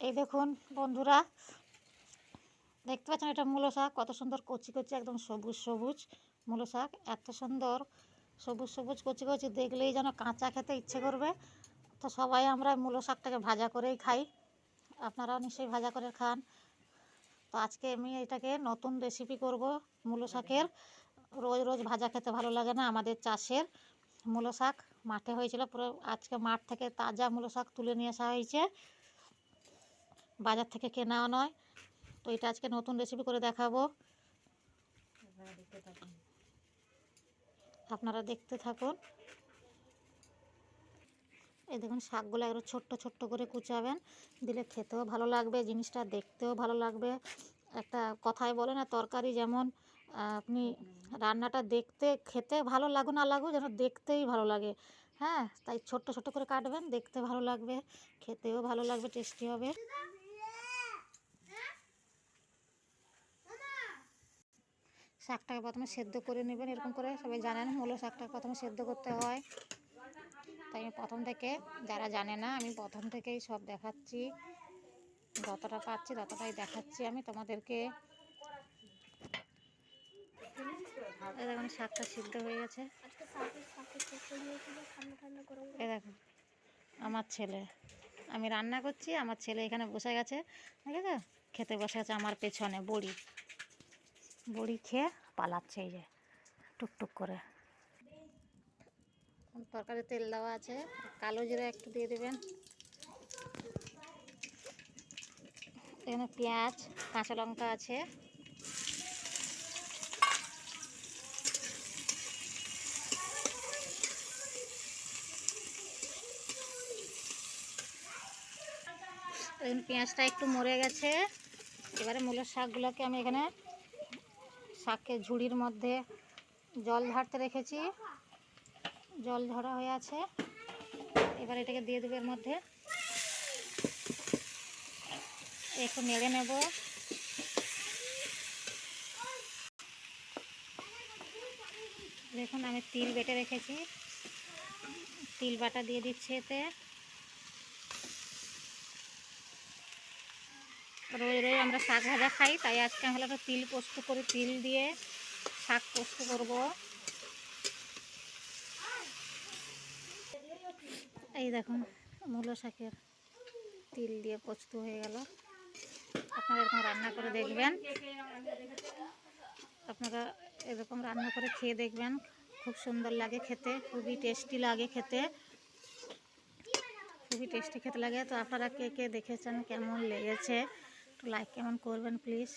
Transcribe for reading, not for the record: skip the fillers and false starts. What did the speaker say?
এই দেখুন বন্ধুরা, দেখতে পাচ্ছেন এটা মূলো শাক, কত সুন্দর কচি কচি একদম সবুজ সবুজ মূলো শাক। এত সুন্দর সবুজ সবুজ কচি কচি, দেখলেই যেন কাঁচা খেতে ইচ্ছে করবে। তো সবাই আমরা মূলো শাকটাকে ভাজা করেই খাই, আপনারাও নিশ্চয়ই ভাজা করে খান। তো আজকে আমি এটাকে নতুন রেসিপি করব মূলো শাকের। রোজ রোজ ভাজা খেতে ভালো লাগে না। আমাদের চাষের মূলো শাক মাঠে হয়েছিল, পুরো আজকে মাঠ থেকে তাজা মূলো শাক তুলে নিয়ে আসা হয়েছে, বাজার থেকে কেনাও নয়। তো এটা আজকে নতুন রেসিপি করে দেখাবো, আপনারা দেখতে থাকুন। এই দেখুন শাকগুলো একটু ছোট্ট ছোট্ট করে কুচাবেন, দিলে খেতেও ভালো লাগবে, জিনিসটা দেখতেও ভালো লাগবে। একটা কথায় বলে না, তরকারি যেমন আপনি রান্নাটা দেখতে খেতে ভালো লাগুক না লাগুক, যেন দেখতেই ভালো লাগে। হ্যাঁ, তাই ছোট্ট ছোট্ট করে কাটবেন, দেখতে ভালো লাগবে, খেতেও ভালো লাগবে, টেস্টি হবে। শাকটাকে প্রথমে সেদ্ধ করে নেবেন, এরকম করে সবাই জানেন মূলো শাকটাকে প্রথমে সেদ্ধ করতে হয়। তাই আমি প্রথম থেকে, যারা জানে না আমি প্রথম থেকেই সব দেখাচ্ছি, যতটা পাচ্ছি ততটাই দেখাচ্ছি আমি তোমাদেরকে। এই দেখুন শাকটা সিদ্ধ হয়ে গেছে। এই দেখুন আমার ছেলে, আমি রান্না করছি, আমার ছেলে এখানে বসে গেছে, ঠিক আছে, খেতে বসে গেছে আমার পেছনে। বড়ি বড়ি খেয়ে পালাচ্ছে, এই যে টুকটুক করে। তরকারি তেল দেওয়া আছে, কালো জিরা একটু দিয়ে দেবেন। এখানে পেঁয়াজ কাঁচা লঙ্কা আছে, পেঁয়াজটা একটু মরে গেছে। এবারে মূলের শাকগুলোকে আমি এখানে শাকের ঝুড়ির মধ্যে জল ঝাড়তে রেখেছি, জল ঝরা হয়ে আছে। এবার এটাকে দিয়ে দেবো এর মধ্যে, একটু নেড়ে নেব। দেখুন আমি তিল বেটে রেখেছি, তিল বাটা দিয়ে দিচ্ছি এতে। রোজ রোজ আমরা শাক ভাজা খাই, তাই আজকে আমি একটু তিল পোস্ত করে, তিল দিয়ে শাক পোস্ত করব। এই দেখুন মূলো শাকের তিল দিয়ে পোস্ত হয়ে গেল। আপনারা এরকম রান্না করে দেখবেন, আপনারা এরকম রান্না করে খেয়ে দেখবেন, খুব সুন্দর লাগে খেতে, খুবই টেস্টি লাগে খেতে, খুবই টেস্টি খেতে লাগে। তো আপনারা কে কে দেখেছেন, কেমন লেগেছে, একটু লাইক কেমন করবেন প্লিজ।